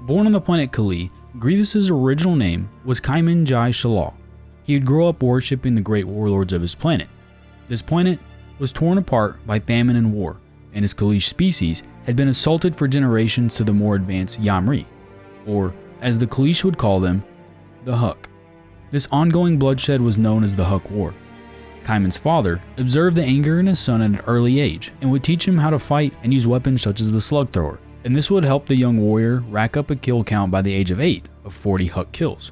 Born on the planet Kaleesh, Grievous's original name was Qymaen Jai Sheelal. He would grow up worshipping the great warlords of his planet. This planet was torn apart by famine and war, and his Kaleesh species had been assaulted for generations to the more advanced Yamri, or as the Kaleesh would call them, the Huk. This ongoing bloodshed was known as the Huk War. Qymaen's father observed the anger in his son at an early age and would teach him how to fight and use weapons such as the slug thrower, and this would help the young warrior rack up a kill count by the age of 8 of 40 Huk kills.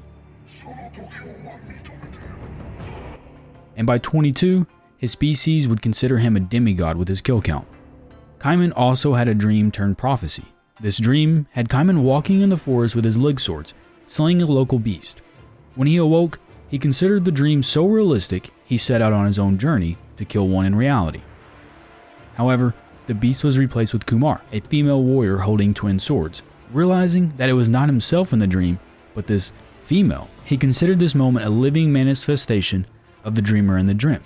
And by 22, his species would consider him a demigod with his kill count. Qymaen also had a dream turned prophecy. This dream had Qymaen walking in the forest with his leg swords, slaying a local beast. When he awoke, he considered the dream so realistic he set out on his own journey to kill one in reality. However, the beast was replaced with Qymaen, a female warrior holding twin swords. Realizing that it was not himself in the dream, but this female, he considered this moment a living manifestation of the dreamer in the dream,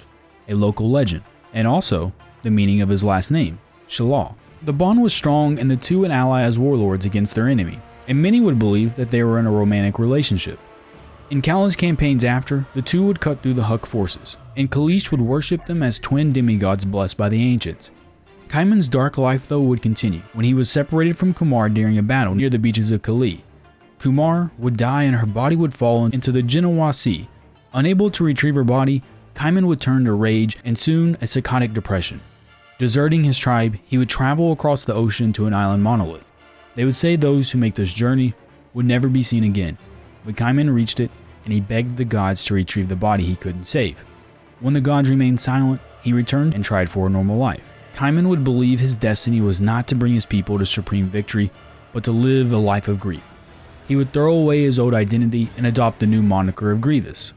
a local legend, and also the meaning of his last name, Sheelal. The bond was strong and the two would ally as warlords against their enemy, and many would believe that they were in a romantic relationship. In countless campaigns after, the two would cut through the Huk forces, and Kaleesh would worship them as twin demigods blessed by the ancients. Qymaen's dark life though would continue when he was separated from Qymaen during a battle near the beaches of Kaleesh. Qymaen would die and her body would fall into the Genoa Sea. Unable to retrieve her body, Qymaen would turn to rage and soon a psychotic depression. Deserting his tribe, he would travel across the ocean to an island monolith. They would say those who make this journey would never be seen again. But Qymaen reached it, and he begged the gods to retrieve the body he couldn't save. When the gods remained silent, he returned and tried for a normal life. Qymaen would believe his destiny was not to bring his people to supreme victory, but to live a life of grief. He would throw away his old identity and adopt the new moniker of Grievous.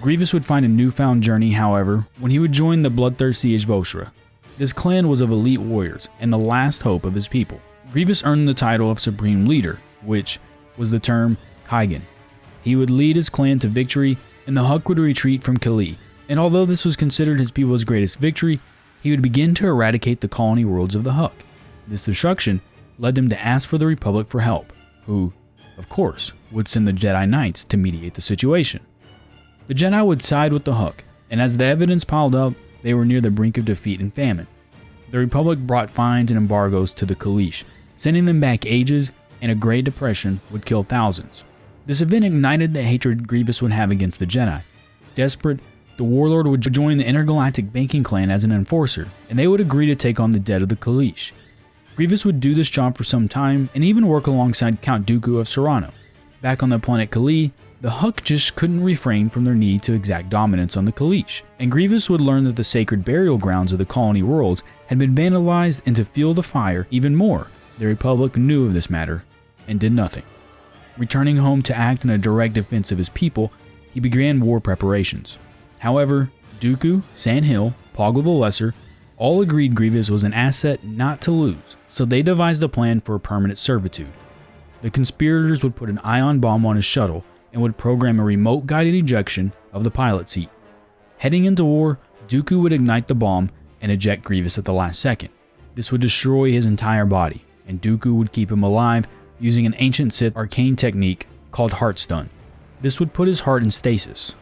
Grievous would find a newfound journey, however, when he would join the bloodthirsty Ishvoshra. This clan was of elite warriors and the last hope of his people. Grievous earned the title of Supreme Leader, which was the term Qymaen. He would lead his clan to victory, and the Huk would retreat from Kaleesh, and although this was considered his people's greatest victory, he would begin to eradicate the colony worlds of the Huk. This destruction led them to ask for the Republic for help, who, of course, would send the Jedi Knights to mediate the situation. The Jedi would side with the Huk, and as the evidence piled up, they were near the brink of defeat and famine. The Republic brought fines and embargoes to the Kaleesh, sending them back ages, and a Great Depression would kill thousands. This event ignited the hatred Grievous would have against the Jedi. Desperate, the Warlord would join the Intergalactic Banking Clan as an enforcer, and they would agree to take on the debt of the Kaleesh. Grievous would do this job for some time and even work alongside Count Dooku of Serrano. Back on the planet Kaleesh, the Huk just couldn't refrain from their need to exact dominance on the Kaleesh, and Grievous would learn that the sacred burial grounds of the colony worlds had been vandalized, and to fuel the fire even more, the Republic knew of this matter and did nothing. Returning home to act in a direct defense of his people, he began war preparations. However, Dooku, Sandhill, Poggle the Lesser all agreed Grievous was an asset not to lose, so they devised a plan for a permanent servitude. The conspirators would put an ion bomb on his shuttle and would program a remote guided ejection of the pilot seat. Heading into war, Dooku would ignite the bomb and eject Grievous at the last second. This would destroy his entire body, and Dooku would keep him alive using an ancient Sith arcane technique called Heart Stun. This would put his heart in stasis.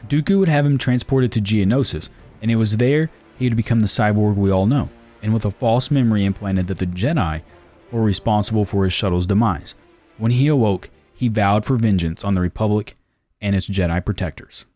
Dooku would have him transported to Geonosis, and it was there he would become the cyborg we all know, and with a false memory implanted that the Jedi were responsible for his shuttle's demise. When he awoke, he vowed for vengeance on the Republic and its Jedi protectors.